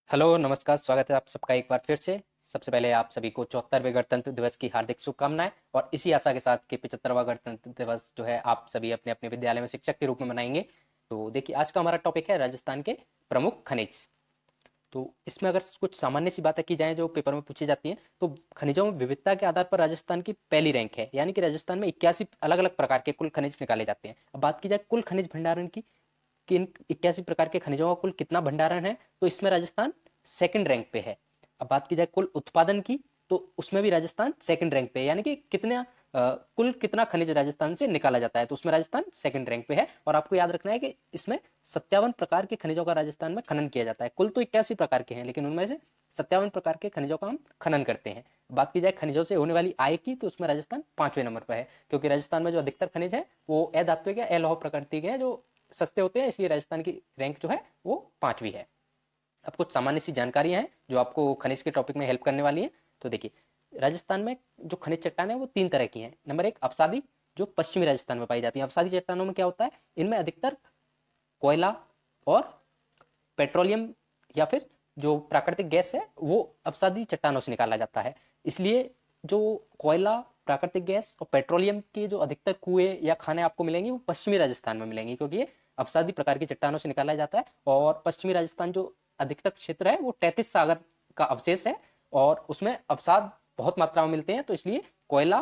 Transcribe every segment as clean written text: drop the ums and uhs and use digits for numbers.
Hello नमस्कार, स्वागत है आप सबका एक बार फिर से। सबसे पहले आप सभी को 74वें गणतंत्र दिवस की हार्दिक शुभकामनाएं और इसी आशा के साथ कि 75वां गणतंत्र दिवस जो है आप सभी अपने अपने विद्यालय में शिक्षक के रूप में मनाएंगे। तो देखिए, आज का हमारा टॉपिक है राजस्थान के प्रमुख खनिज। तो इसमें अगर कुछ सामान्य सी बातें की जाएं जो पेपर में पूछी जाती हैं, तो खनिजों में विविधता के आधार पर राजस्थान की पहली रैंक है, यानी कि राजस्थान में 81 अलग अलग प्रकार के कुल खनिज निकाले जाते हैं। अब बात की जाए कुल खनिज भंडारण की कि इन 81 प्रकार के खनिजों का कुल कितना भंडारण है, तो इसमें राजस्थान सेकंड रैंक पे है। अब बात की जाए कुल उत्पादन की, तो उसमें भी राजस्थान सेकंड रैंक पे है, यानी कि कुल कितना खनिज राजस्थान से निकाला जाता है, तो उसमें राजस्थान सेकंड रैंक पे है। और आपको याद रखना है कि इसमें 57 प्रकार के खनिजों का राजस्थान में खनन किया जाता है। कुल तो 81 प्रकार के हैं, लेकिन उनमें से 57 प्रकार के खनिजों का हम खनन करते हैं। बात की जाए खनिजों से होने वाली आय की, तो उसमें राजस्थान 5वें नंबर पर है, क्योंकि राजस्थान में जो अधिकतर खनिज है वो अधात्विक या अलौह प्रकृति के हैं, जो सस्ते होते हैं, इसलिए राजस्थान की रैंक जो है वो 5वीं है। अब कुछ सामान्य सी जानकारियां हैं जो आपको खनिज के टॉपिक में हेल्प करने वाली हैं। तो देखिए, राजस्थान में जो खनिज चट्टान है वो 3 तरह की हैं। नंबर 1 अवसादी, जो पश्चिमी राजस्थान में पाई जाती है। अवसादी चट्टानों में क्या होता है, इनमें अधिकतर कोयला और पेट्रोलियम या फिर जो प्राकृतिक गैस है वो अवसादी चट्टानों से निकाला जाता है। इसलिए जो कोयला, प्राकृतिक गैस और पेट्रोलियम के जो अधिकतर कुएं या खाने आपको मिलेंगे वो पश्चिमी राजस्थान में मिलेंगे, क्योंकि ये अवसादी प्रकार की चट्टानों से निकाला जाता है। और पश्चिमी राजस्थान जो अधिकतर क्षेत्र है वो 33 सागर का अवशेष है और उसमें अवसाद बहुत मात्रा में मिलते हैं, तो इसलिए कोयला,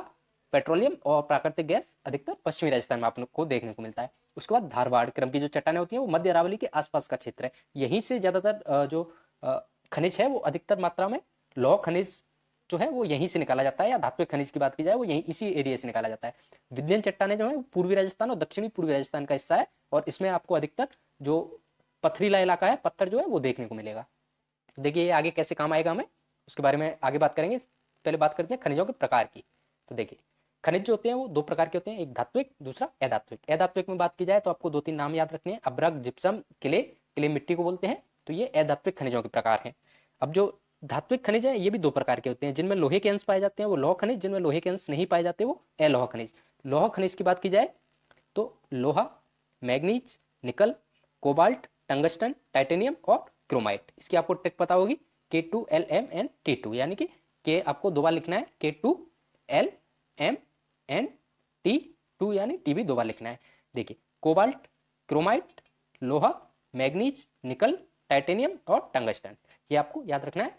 पेट्रोलियम और प्राकृतिक गैस अधिकतर पश्चिमी राजस्थान में आपको देखने को मिलता है। उसके बाद धारवाड़ क्रम की जो चट्टानें होती हैं वो मध्य अरावली के आसपास का क्षेत्र है। यहीं से ज्यादातर जो खनिज है वो अधिकतर मात्रा में लौह खनिज जो है वो यहीं से निकाला जाता है, या धात्विक खनिज की बात की जाए वो यहीं इसी एरिया से निकाला जाता है। विंध्यन चट्टानें जो है पूर्वी राजस्थान और दक्षिणी पूर्वी राजस्थान का हिस्सा है, और इसमें आपको अधिकतर जो पथरीला इलाका है, पत्थर जो है वो देखने को मिलेगा। तो देखिए ये आगे कैसे काम आएगा हमें, उसके बारे में आगे बात करेंगे। पहले बात करते हैं खनिजों के प्रकार की। तो देखिए, खनिज जो होते हैं वो 2 प्रकार के होते हैं, एक धात्विक, दूसरा अधात्विक। अधात्विक में बात की जाए तो आपको 2-3 नाम याद रखने हैं, अभ्रक, जिप्सम, क्ले, क्ले मिट्टी को बोलते हैं। तो ये अधात्विक खनिजों के प्रकार हैं। अब जो धात्विक खनिज है ये भी 2 प्रकार के होते हैं, जिनमें लोहे के अंश पाए जाते हैं वो लौह खनिज, जिनमें लोहे के अंश नहीं पाए जाते वो अलोह खनिज। लौह खनिज की बात की जाए तो लोहा, मैग्नीज, निकल, कोबाल्ट, टंगस्टन, टाइटेनियम और क्रोमाइट। इसकी आपको ट्रिक पता होगी, K2LmNT2, यानी कि के आपको 2 बार लिखना है, K2LmNT2, यानी टी भी 2 बार लिखना है। देखिए, कोबाल्ट, क्रोमाइट, लोहा, मैग्नीज, निकल, टाइटेनियम और टंगस्टन, ये आपको याद रखना है।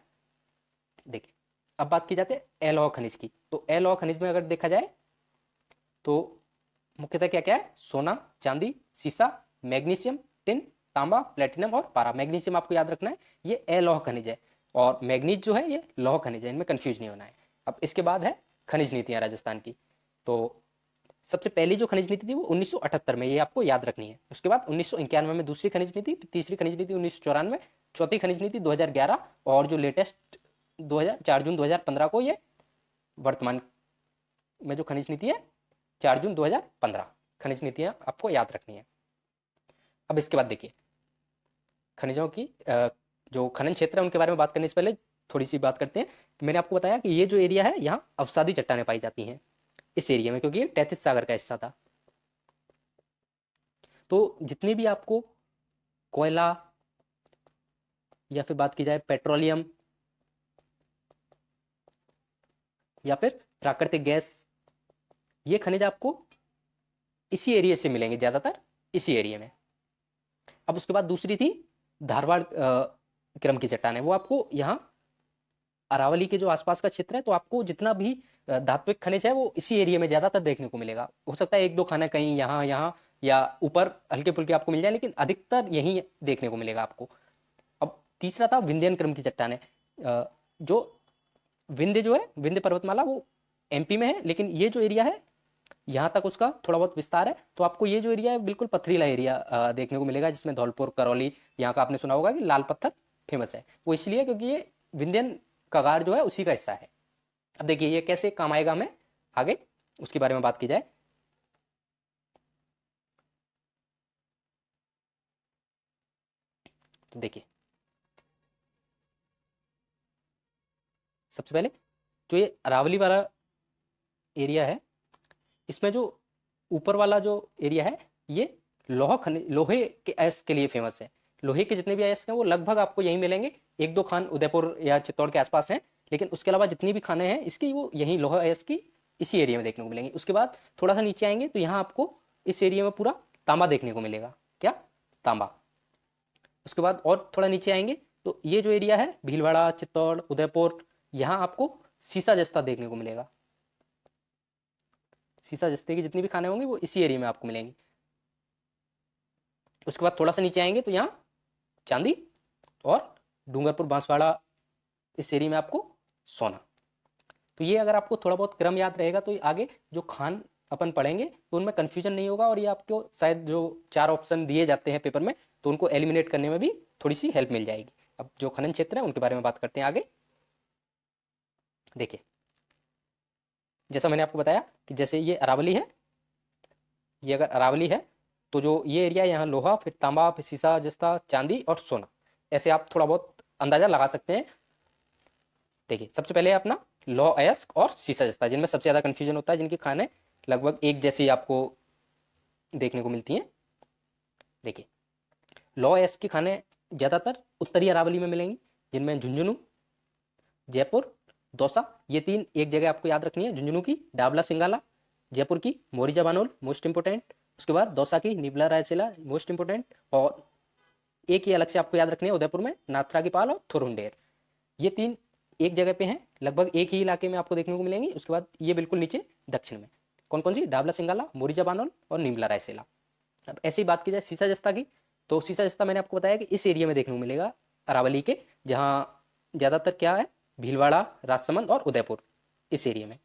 देखिए, अब बात की जाती है अलौह खनिज की। तो अलौह खनिज में अगर देखा जाए तो मुख्यतः क्या क्या है, सोना, चांदी, सीसा, मैग्नीशियम, टिन, तांबा, प्लेटिनम और पारा। मैग्नीशियम आपको याद रखना है, ये अलौह खनिज है, और मैग्नीज जो है ये लौह खनिज है, इनमें कंफ्यूज नहीं होना है। अब इसके बाद है खनिज नीतियां राजस्थान की। तो सबसे पहली जो खनिज नीति थी वो 1978 में, ये आपको याद रखनी है। उसके बाद 1991 में दूसरी खनिज नीति, तीसरी खनिज नीति 1994, चौथी खनिज नीति 2011, और जो लेटेस्ट 4 जून 2015 को ये वर्तमान में जो खनिज नीति है 4 जून 2015, खनिज नीतियां आपको याद रखनी है। अब इसके बाद देखिए, खनिजों की जो खनन क्षेत्र है उनके बारे में बात करने से पहले थोड़ी सी बात करते हैं। मैंने आपको बताया कि ये जो एरिया है यहाँ अवसादी चट्टानें पाई जाती हैं इस एरिया में, क्योंकि ये 33 सागर का हिस्सा था। तो जितनी भी आपको कोयला या फिर बात की जाए पेट्रोलियम या फिर प्राकृतिक गैस, ये खनिज आपको इसी एरिया से मिलेंगे, ज्यादातर इसी एरिया में। अब उसके बाद दूसरी थी धारवाड़ क्रम की चट्टान, वो आपको यहाँ अरावली के जो आसपास का क्षेत्र है, तो आपको जितना भी धात्विक खनिज है वो इसी एरिया में ज्यादातर देखने को मिलेगा। हो सकता है 1-2 खाना कहीं यहाँ यहाँ या ऊपर हल्के फुल्के आपको मिल जाए, लेकिन अधिकतर यही देखने को मिलेगा आपको। अब तीसरा था विंध्यन क्रम की चट्टान, जो विंध्य जो है, विंध्य पर्वतमाला वो एमपी में है, लेकिन ये जो एरिया है यहाँ तक उसका थोड़ा बहुत विस्तार है। तो आपको ये जो एरिया है बिल्कुल पथरीला एरिया देखने को मिलेगा, जिसमें धौलपुर, करौली, यहाँ का आपने सुना होगा कि लाल पत्थर फेमस है, वो इसलिए क्योंकि ये विंध्यन कगार जो है उसी का हिस्सा है। अब देखिए ये कैसे काम आएगा हमें आगे, उसके बारे में बात की जाए। तो देखिए, सबसे पहले जो ये अरावली वाला एरिया है, इसमें जो ऊपर वाला जो एरिया है ये लोहे के ऐश के लिए फेमस है। लोहे के जितने भी अयस्क हैं वो लगभग आपको यहीं मिलेंगे, एक दो खान उदयपुर या चित्तौड़ के आसपास हैं, लेकिन उसके अलावा जितनी भी खाने हैं इसकी वो यहीं लोहा अयस्क की इसी एरिया में देखने को मिलेंगी। उसके बाद थोड़ा सा नीचे आएंगे तो यहाँ आपको इस एरिया में पूरा तांबा देखने को मिलेगा। क्या? तांबा। उसके बाद और थोड़ा नीचे आएंगे तो ये जो एरिया है भीलवाड़ा, चित्तौड़, उदयपुर, यहाँ आपको सीसा जस्ता देखने को मिलेगा। सीसा जस्ते की जितनी भी खाने होंगे वो इसी एरिया में आपको मिलेंगी। उसके बाद थोड़ा सा नीचे आएंगे तो यहाँ चांदी और डूंगरपुर, बांसवाड़ा, इस एरिया में आपको सोना। तो ये अगर आपको थोड़ा बहुत क्रम याद रहेगा तो आगे जो खान अपन पढ़ेंगे तो उनमें कंफ्यूजन नहीं होगा, और ये आपको शायद जो 4 ऑप्शन दिए जाते हैं पेपर में तो उनको एलिमिनेट करने में भी थोड़ी सी हेल्प मिल जाएगी। अब जो खनन क्षेत्र है उनके बारे में बात करते हैं आगे। देखिए, जैसा मैंने आपको बताया कि जैसे ये अरावली है, ये अगर अरावली है तो जो ये एरिया यहाँ लोहा, फिर तांबा, फिर सीसा जस्ता, चांदी और सोना, ऐसे आप थोड़ा बहुत अंदाजा लगा सकते हैं। देखिए, सबसे पहले अपना लौह अयस्क और सीसा जस्ता, जिनमें सबसे ज्यादा कंफ्यूजन होता है, जिनकी खाने लगभग एक जैसी आपको देखने को मिलती हैं। देखिए, लौह अयस्क की खाने ज्यादातर उत्तरी अरावली में मिलेंगी, जिनमें झुंझुनू, जयपुर, दौसा, ये 3 एक जगह आपको याद रखनी है। झुंझुनू की डाबला सिंगाला, जयपुर की मोरिजा बानोल, मोस्ट इंपोर्टेंट, उसके बाद दौसा की निबला रायसेला, मोस्ट इंपोर्टेंट, और एक ही अलग से आपको याद रखनी है उदयपुर में नाथरा की पाल और थुरुंडेर। ये 3 एक जगह पे हैं, लगभग एक ही इलाके में आपको देखने को मिलेंगी। उसके बाद ये बिल्कुल नीचे दक्षिण में कौन कौन सी, डाबला सिंगाला, मोरिजा बानोल और निमला रायसेला। अब ऐसी बात की जाए सीसा जस्ता की, तो सीसा जस्ता मैंने आपको बताया कि इस एरिया में देखने को मिलेगा अरावली के, जहाँ ज़्यादातर क्या है, भीलवाड़ा, राजसमंद और उदयपुर, इस एरिया में।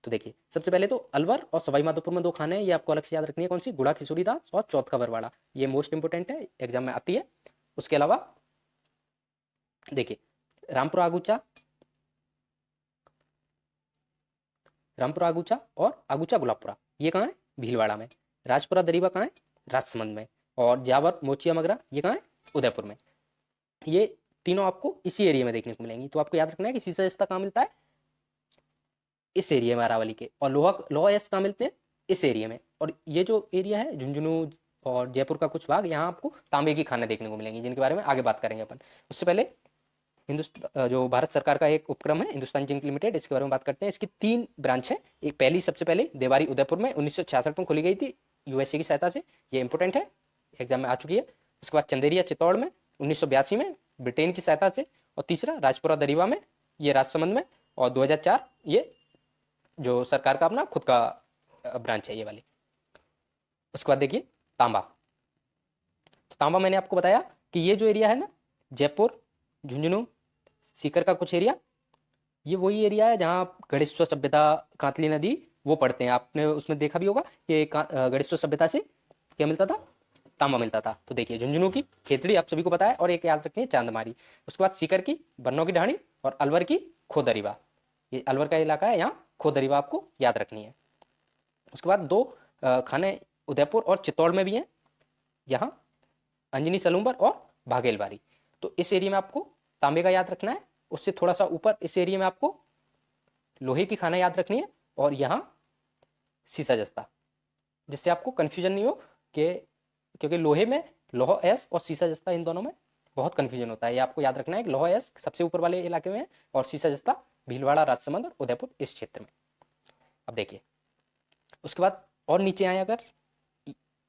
तो देखिए, सबसे पहले तो अलवर और सवाई माधोपुर में 2 खाने हैं, ये आपको अलग से याद रखनी है, कौन सी, गुड़ा खिसूरी दास और चौथ का बरवाड़ा, ये मोस्ट इंपोर्टेंट है, एग्जाम में आती है। उसके अलावा देखिए, रामपुरा आगूचा, रामपुरा आगूचा और आगूचा गुलाबपुरा, ये कहाँ है, भीलवाड़ा में। राजपुरा दरीबा कहाँ है, राजसमंद में। और जावर, मोचिया मगरा, ये कहाँ है, उदयपुर में। ये तीनों आपको इसी एरिया में देखने को मिलेंगी। तो आपको याद रखना है कि सीसा जस्ता कहाँ मिलता है, इस एरिया में अरावली के, और लोहा लोहा एस कहाँ मिलते हैं, इस एरिया में। और ये जो एरिया है झुंझुनू और जयपुर का कुछ भाग, यहाँ आपको तांबे की खानें देखने को मिलेंगी, जिनके बारे में आगे बात करेंगे अपन। उससे पहले हिंदुस्तान, जो भारत सरकार का एक उपक्रम है हिंदुस्तान जिंक लिमिटेड, इसके बारे में बात करते हैं। इसकी 3 ब्रांच है। एक पहली सबसे पहले देवारी उदयपुर में 1966 में खोली गई थी, यूएसए की सहायता से, ये इंपॉर्टेंट है, एग्जाम में आ चुकी है। उसके बाद चंदेरिया चित्तौड़ में 1982 में ब्रिटेन की सहायता से, और तीसरा राजपुरा दरीबा में, ये राजसमंद में, और 2004 ये जो सरकार का अपना खुद का ब्रांच है, ये वाली। उसके बाद देखिए तांबा। तो तांबा मैंने आपको बताया कि ये जो एरिया है ना, जयपुर, झुंझुनू, सीकर का कुछ एरिया, ये वही एरिया है जहाँ गणेश्वर सभ्यता, कांतली नदी वो पढ़ते हैं। आपने उसमें देखा भी होगा कि गणेश्वर सभ्यता से क्या मिलता था, तांबा मिलता था। तो देखिए, झुंझुनू की खेतड़ी आप सभी को पता है, और एक याद रखनी है, चांदमारी। उसके बाद सीकर की बन्नों की ढाणी, और अलवर की खोदरीबा, ये अलवर का इलाका है, यहाँ खोदरीबा आपको याद रखनी है। उसके बाद 2 खाने उदयपुर और चित्तौड़ में भी हैं, यहाँ अंजनी सलूम्बर और भागेलबारी। तो इस एरिया में आपको तांबे का याद रखना है। उससे थोड़ा सा ऊपर इस एरिया में आपको लोहे की खाना याद रखनी है, और यहाँ सीसा जस्ता, जिससे आपको कंफ्यूजन नहीं हो कि, क्योंकि लोहे में लोह एस्क और सीसा जस्ता, इन दोनों में बहुत कंफ्यूजन होता है। ये आपको याद रखना है कि लोह एस्क सबसे ऊपर वाले इलाके में है, और सीसा जस्ता भीलवाड़ा, राजसमंद और उदयपुर, इस क्षेत्र में। अब देखिए, उसके बाद और नीचे आए अगर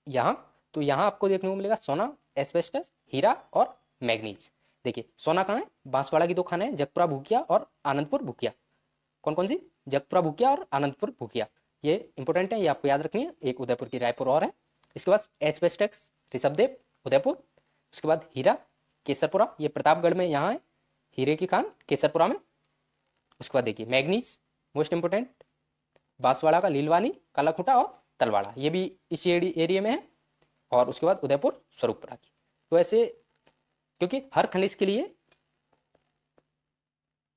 यहाँ, तो यहाँ आपको देखने को मिलेगा सोना, एस्बेस्टस, हीरा और मैग्नीज। देखिए, सोना कहाँ है, बांसवाड़ा की 2 खाने हैं, जगपुरा भूकिया और आनंदपुर भूकिया। कौन कौन सी, जगपुरा भूकिया और आनंदपुर भूकिया, ये इंपॉर्टेंट है, ये आपको याद रखनी है। एक उदयपुर की रायपुर और है। इसके बाद एस्बेस्टस, ऋषभदेव, उदयपुर। उसके बाद हीरा, केसरपुरा, ये प्रतापगढ़ में यहाँ है, हीरे की खान केसरपुरा में। उसके बाद देखिए मैग्नीज, मोस्ट इंपोर्टेंट, बांसवाड़ा का लीलवानी, कालाखूटा और तलवाड़ा, ये भी इसी एरिया में है। और उसके बाद उदयपुर स्वरूपपुरा की। तो ऐसे, क्योंकि हर खनिज के लिए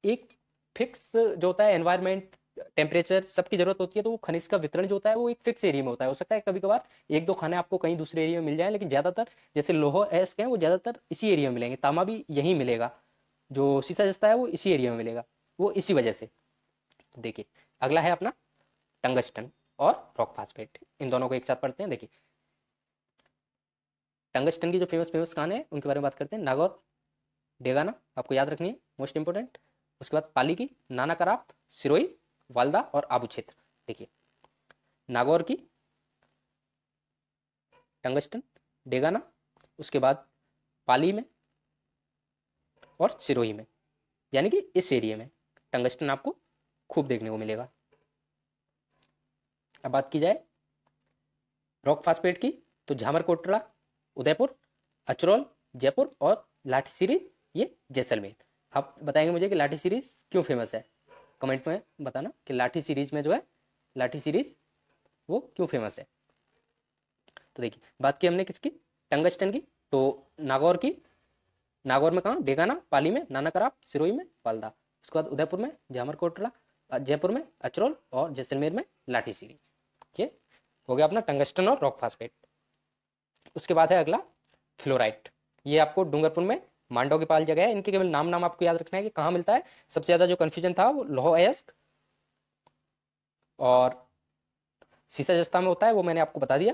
एक फिक्स जो होता है एनवायरनमेंट, टेम्परेचर, सबकी जरूरत होती है, तो वो खनिज का वितरण जो होता है वो एक फिक्स एरिया में होता है। हो सकता है कभी कभार 1-2 खाने आपको कहीं दूसरे एरिया में मिल जाए, लेकिन ज्यादातर जैसे लोह एस्क हैं वो ज्यादातर इसी एरिया में मिलेंगे। तांबा भी यहीं मिलेगा, जो सीसा जस्ता है वो इसी एरिया में मिलेगा, वो इसी वजह से। तो देखिए, अगला है अपना टंगस्टन और रॉक फास्फेट, इन दोनों को एक साथ पढ़ते हैं। देखिए, टंगस्टन की जो फेमस खान है उनके बारे में बात करते हैं। नागौर, डेगाना आपको याद रखनी है, मोस्ट इंपोर्टेंट। उसके बाद पाली की नाना कराप, सिरोही, वालदा और आबू क्षेत्र। देखिए नागौर की टंगस्टन, डेगाना, उसके बाद पाली में और सिरोही में, यानी कि इस एरिया में टंगस्टन आपको खूब देखने को मिलेगा। अब बात की जाए रॉक फास्फेट की, तो झामर कोटला, उदयपुर, अचरौल, जयपुर और लाठी सीरीज ये जैसलमेर। आप बताएंगे मुझे कि लाठी सीरीज क्यों फेमस है, कमेंट में बताना कि लाठी सीरीज में जो है लाठी सीरीज वो क्यों फेमस है। तो देखिए बात की हमने किसकी, टंगस्टन की, तो नागौर में कहाँ, डेगाना, पाली में नाना कराप, सिरोही में वालदा, उसके बाद उदयपुर में झामर कोटला, जयपुर में अचरौल और जैसलमेर में लाठी सीरीज। ये हो गया अपना टंगस्टन और रॉक फास्फेट। उसके बाद है अगला फ्लोराइट। ये आपको डूंगरपुर में मांडव की पाल जगह है। इनके केवल नाम आपको याद रखना है कि कहाँ मिलता है। सबसे ज्यादा जो कंफ्यूजन था वो लोह अयस्क और सीसा जस्ता में होता है, वो मैंने आपको बता दिया,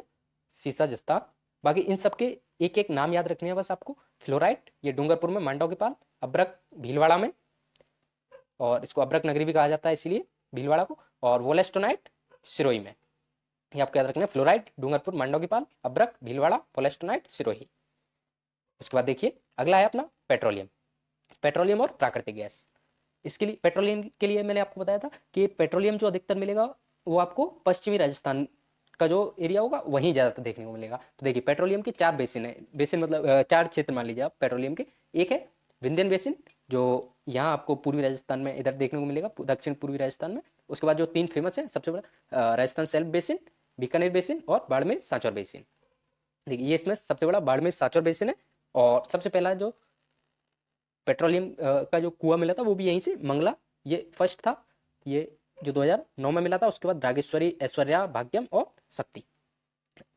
सीसा जस्ता। बाकी इन सबके एक एक नाम याद रखने हैं बस आपको। फ्लोराइट ये डूंगरपुर में मांडव की पाल, अब्रक भीलवाड़ा में, और इसको अब्रक नगरी भी कहा जाता है इसीलिए भीलवाड़ा को, और वोलेस्टोनाइट सिरोही में। ये आपको याद रखना है, फ्लोराइट डूंगरपुर, मांडव की पाल, अब्रक भीलवाड़ा, वोलेस्टोनाइट सिरोही। उसके बाद देखिए अगला है अपना पेट्रोलियम। पेट्रोलियम और प्राकृतिक गैस। इसके लिए पेट्रोलियम के लिए मैंने आपको बताया था कि पेट्रोलियम जो अधिकतर मिलेगा वो आपको पश्चिमी राजस्थान का जो एरिया होगा वहीं ज़्यादातर देखने को मिलेगा। तो देखिए पेट्रोलियम के 4 बेसिन है, बेसिन मतलब 4 क्षेत्र मान लीजिए आप पेट्रोलियम के। एक है विंध्यन बेसिन जो यहाँ आपको पूर्वी राजस्थान में इधर देखने को मिलेगा, दक्षिण पूर्वी राजस्थान में। उसके बाद जो 3 फेमस है, सबसे बड़ा Rajasthan self basin, Bikaner basin और बाड़मेर सांचौर बेसिन। देखिए ये इसमें सबसे बड़ा बाड़मेर सांचौर बेसिन है। और सबसे पहला जो पेट्रोलियम का जो कुआं मिला था वो भी यहीं से, मंगला, ये फर्स्ट था, ये जो 2009 में मिला था। उसके बाद रागेश्वरी, ऐश्वर्या, भाग्यम और शक्ति।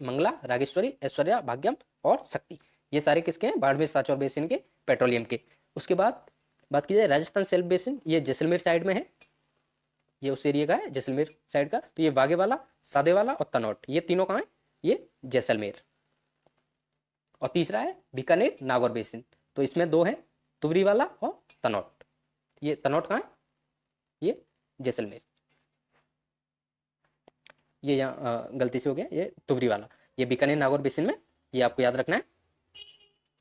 मंगला, रागेश्वरी, ऐश्वर्या, भाग्यम और शक्ति, ये सारे किसके हैं, बाड़मेर सांचौर बेसिन के पेट्रोलियम के। उसके बाद बात की जाए राजस्थान सेल्फ बेसिन, ये जैसलमेर साइड में है, ये उस एरिया का है जैसलमेर साइड का। तो ये बागेवाला, सादेवाला और तनौट, ये तीनों कहाँ है, ये जैसलमेर। और तीसरा है बीकानेर नागौर बेसिन, तो इसमें 2 है, तुवरी वाला और तनौट। ये तनौट कहाँ है, ये जैसलमेर। ये यहाँ गलती से हो गया, ये तुवरी वाला, ये बीकानेर नागौर बेसिन में, ये आपको याद रखना है।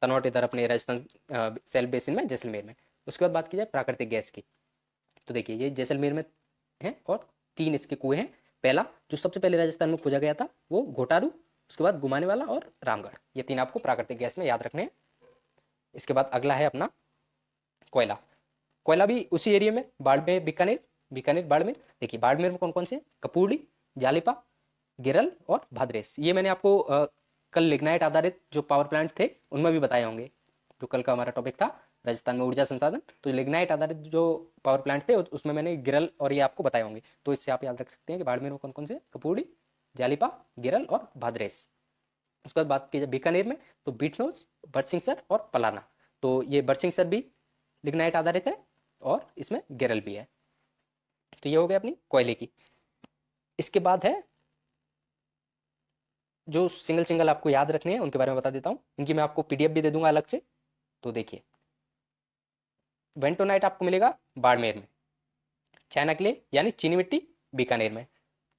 तनौट इधर अपने राजस्थान सेल्फ बेसिन में, जैसलमेर में। उसके बाद बात की जाए प्राकृतिक गैस की, तो देखिए ये जैसलमेर में है और 3 इसके कुएं हैं। पहला जो सबसे पहले राजस्थान में खोजा गया था वो घोटारू, उसके बाद गुमाने वाला और रामगढ़, ये 3 आपको प्राकृतिक गैस में याद रखने हैं। इसके बाद अगला है अपना कोयला। कोयला भी उसी एरिया में, बाड़मेर, बीकानेर, बीकानेर बाड़मेर। देखिए बाड़मेर में कौन कौन से, कपूरली, जालिपा, गिरल और भद्रेश। ये मैंने आपको कल लिग्नाइट आधारित जो पावर प्लांट थे उनमें भी बताए होंगे, जो कल का हमारा टॉपिक था राजस्थान में ऊर्जा संसाधन, तो लिग्नाइट आधारित जो पावर प्लांट थे उसमें मैंने गिरल और ये आपको बताए होंगे। तो इससे आप याद रख सकते हैं कि बाड़मेर में कौन कौन से, कपूरली, जालिपा, गिरल और भद्रेश। उसके बाद बात की जाए बीकानेर में, तो बीटनोज, बरसिंगसर और पलाना। तो ये बरसिंगसर भी लिग्नाइट आधारित है और इसमें गिरल भी है। तो ये हो गया अपनी कोयले की। इसके बाद है जो सिंगल सिंगल आपको याद रखने हैं उनके बारे में बता देता हूँ, इनकी मैं आपको पीडीएफ भी दे दूंगा अलग से। तो देखिए वेंटोनाइट आपको मिलेगा बाड़मेर में, चाइना क्ले यानी चीनी मिट्टी बीकानेर में,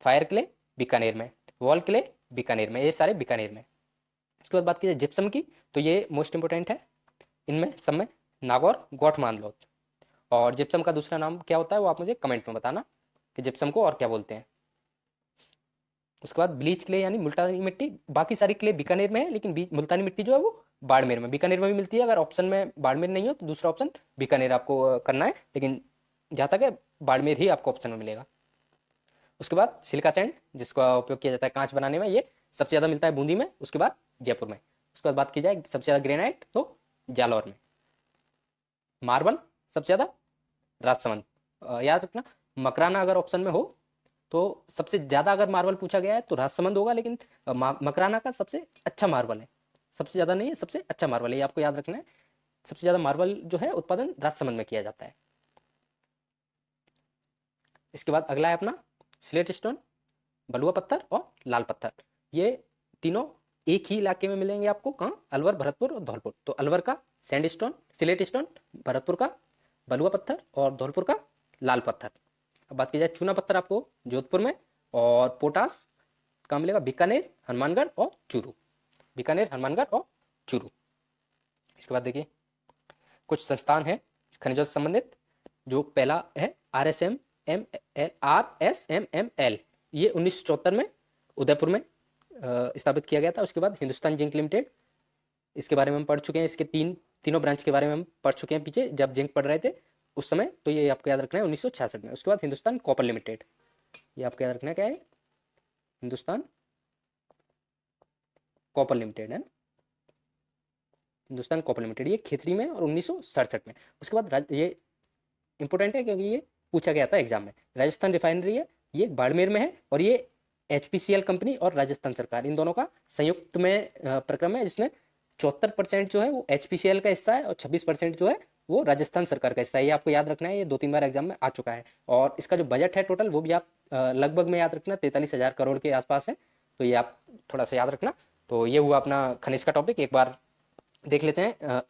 फायर क्ले बीकानेर में, वॉल क्ले बीकानेर में, ये सारे बीकानेर में। उसके बाद बात की जाए जिप्सम की, तो ये मोस्ट इंपोर्टेंट है, इनमें सब में नागौर, गोठ, मानलोत। और जिप्सम का दूसरा नाम क्या होता है वो आप मुझे कमेंट में बताना कि जिप्सम को और क्या बोलते हैं। उसके बाद ब्लीच क्ले यानी मुल्तानी मिट्टी, बाकी सारी क्ले बीकानेर में है लेकिन मुल्तानी मिट्टी जो है वो बाड़मेर में, बीकानेर में भी मिलती है। अगर ऑप्शन में बाड़मेर नहीं हो तो दूसरा ऑप्शन बीकानेर आपको करना है, लेकिन जहाँ तक है बाड़मेर ही आपको ऑप्शन में मिलेगा। उसके बाद सिलिका सैंड जिसका उपयोग किया जाता है कांच बनाने में, ये सबसे ज़्यादा मिलता है बूंदी में, उसके बाद जयपुर में। उसके बाद बात की जाए सबसे ज़्यादा ग्रेनाइट तो जालौर में। मार्बल सबसे ज़्यादा राजसमंद, याद रखना मकराना अगर ऑप्शन में हो तो सबसे ज्यादा अगर मार्बल पूछा गया है तो राजसमंद होगा, लेकिन मकराना का सबसे अच्छा मार्बल है, सबसे ज्यादा नहीं है, सबसे अच्छा मार्बल है, ये आपको याद रखना है। सबसे ज्यादा मार्बल जो है उत्पादन राजसमंद में किया जाता है। इसके बाद अगला है अपना स्लेट स्टोन, बलुआ पत्थर और लाल पत्थर, ये तीनों एक ही इलाके में मिलेंगे आपको, कहाँ, अलवर, भरतपुर और धौलपुर। तो अलवर का सैंडस्टोन, सिलेट स्टोन, भरतपुर का बलुआ पत्थर और धौलपुर का लाल पत्थर। अब बात की जाए चूना पत्थर आपको जोधपुर में, और पोटास कहाँ मिलेगा, बीकानेर, हनुमानगढ़ और चूरू। बीकानेर, हनुमानगढ़ और चूरू। इसके बाद देखिए कुछ संस्थान है खनिजों से संबंधित। जो पहला है RSMML, ये 1974 में उदयपुर में स्थापित किया गया था। उसके बाद हिंदुस्तान जिंक लिमिटेड, इसके बारे में हम पढ़ चुके हैं, इसके तीनों ब्रांच के बारे में हम पढ़ चुके हैं पीछे जब जिंक पढ़ रहे थे उस समय, तो ये आपको याद रखना है 1966 में। उसके बाद हिंदुस्तान कॉपर लिमिटेड, ये आपको याद रखना है क्या है, हिंदुस्तान कॉपर लिमिटेड है, हिंदुस्तान कॉपर लिमिटेड, ये खेतड़ी में और 1967 में। उसके बाद ये इंपॉर्टेंट है क्योंकि ये पूछा गया था एग्जाम में। राजस्थान रिफाइनरी है, ये बाड़मेर में है, और ये HPCL कंपनी और राजस्थान सरकार इन दोनों का संयुक्त में प्रक्रम है, जिसमें 74% जो है वो HPCL का हिस्सा है और 26% जो है वो राजस्थान सरकार का हिस्सा है। ये आपको याद रखना है, ये 2-3 बार एग्जाम में आ चुका है। और इसका जो बजट है टोटल वो भी आप लगभग में याद रखना 43,000 करोड़ के आसपास है, तो ये आप थोड़ा सा याद रखना। तो ये हुआ अपना खनिज का टॉपिक। एक बार देख लेते हैं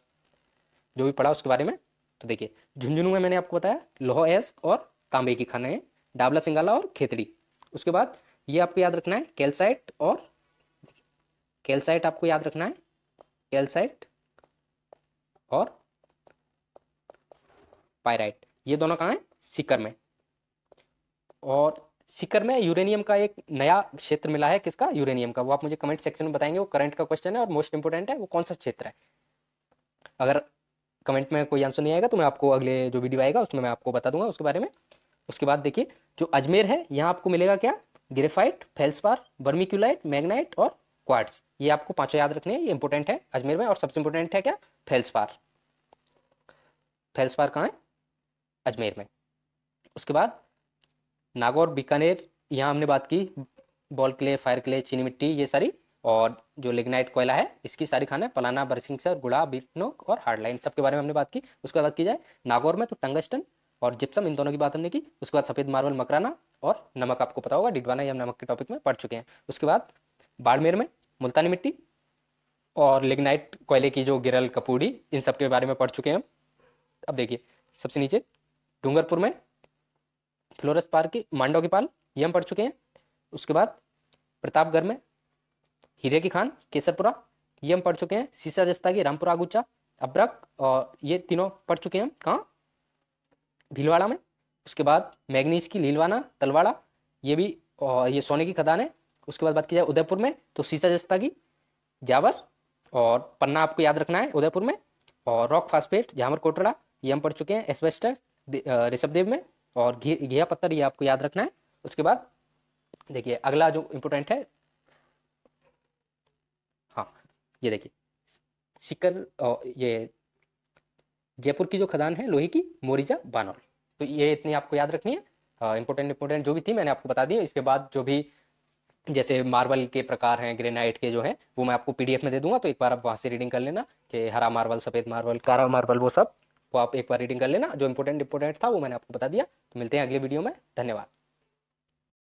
जो भी पढ़ा उसके बारे में। तो देखिए झुंझुनू में मैंने आपको बताया लौह अयस्क और तांबे की खानें हैं, डाबला, सिंगाला और खेतड़ी। उसके बाद ये आपको याद रखना है कैल्साइट, और कैल्साइट आपको याद रखना है, कैल्साइट और पायराइट, ये दोनों कहाँ हैं, सीकर में। और सीकर में यूरेनियम का एक नया क्षेत्र मिला है, किसका, यूरेनियम का। वो आप मुझे कमेंट सेक्शन में बताएंगे, वो करंट का क्वेश्चन है और मोस्ट इंपोर्टेंट है, वो कौन सा क्षेत्र है। अगर कमेंट में कोई आंसर नहीं आएगा तो मैं आपको अगले जो वीडियो आएगा उसमें मैं आपको बता दूंगा उसके बारे में। उसके बाद देखिए जो अजमेर है, यहाँ आपको मिलेगा क्या, ग्रेफाइट, फेल्सपार, वर्मिक्यूलाइट, मैग्नाइट और क्वार्ट्ज। ये आपको पांचों याद रखने हैं, ये इंपोर्टेंट है अजमेर में। और सबसे इंपोर्टेंट है क्या, फेल्सपार। फेल्सपार कहाँ है, अजमेर में। उसके बाद नागौर, बीकानेर, यहाँ हमने बात की बॉल क्ले, फायर क्ले, चीनी मिट्टी, ये सारी। और जो लिग्नाइट कोयला है इसकी सारी खाने, पलाना, बरसिंगसर, गुड़ा, बीटनोक और हार्डलाइन, सबके बारे में हमने बात की। उसके बाद की जाए नागौर में तो टंगस्टन और जिप्सम, इन दोनों की बात हमने की। उसके बाद सफेद मार्बल, मकराना और नमक आपको पता होगा, डिडवाना, ये हम नमक के टॉपिक में पढ़ चुके हैं। उसके बाद बाड़मेर में मुल्तानी मिट्टी और लिग्नाइट कोयले की जो गिरल, कपूड़ी, इन सब के बारे में पढ़ चुके हैं हम। अब देखिए सबसे नीचे डूंगरपुर में फ्लोरस पार्क की मांडव की पाल, ये हम पढ़ चुके हैं। उसके बाद प्रतापगढ़ में हीरे की खान, केसरपुरा, ये हम पढ़ चुके हैं। सीसा जस्ता की रामपुरा आगुचा, अब्रक, और ये तीनों पढ़ चुके हैं हम कहाँ, भीलवाड़ा में। उसके बाद मैग्नीज की लीलवाना, तलवाड़ा, ये भी ये सोने की खदान है। उसके बाद बात की जाए उदयपुर में तो सीसा जस्ता की जावर और पन्ना आपको याद रखना है उदयपुर में। और रॉक फास्फेट, जामर कोटड़ा, ये हम पढ़ चुके हैं। एस्बेस्टस ऋषभदेव में। और घिया पत्थर, ये आपको याद रखना है। उसके बाद देखिए अगला जो इंपोर्टेंट है, हाँ ये देखिए सीकर, ये जयपुर की जो खदान है लोहे की, मोरिजा, बानौल। तो ये इतनी आपको याद रखनी है। इंपोर्टेंट जो भी थी मैंने आपको बता दी। इसके बाद जो भी जैसे मार्बल के प्रकार हैं, ग्रेनाइट के जो हैं, वो मैं आपको PDF में दे दूंगा, तो एक बार आप वहाँ से रीडिंग कर लेना कि हरा मार्बल, सफ़ेद मार्बल, काला मार्बल, वो सब, वो आप एक बार रीडिंग कर लेना। जो इंपोर्टेंट था वो मैंने आपको बता दिया। तो मिलते हैं अगले वीडियो में, धन्यवाद।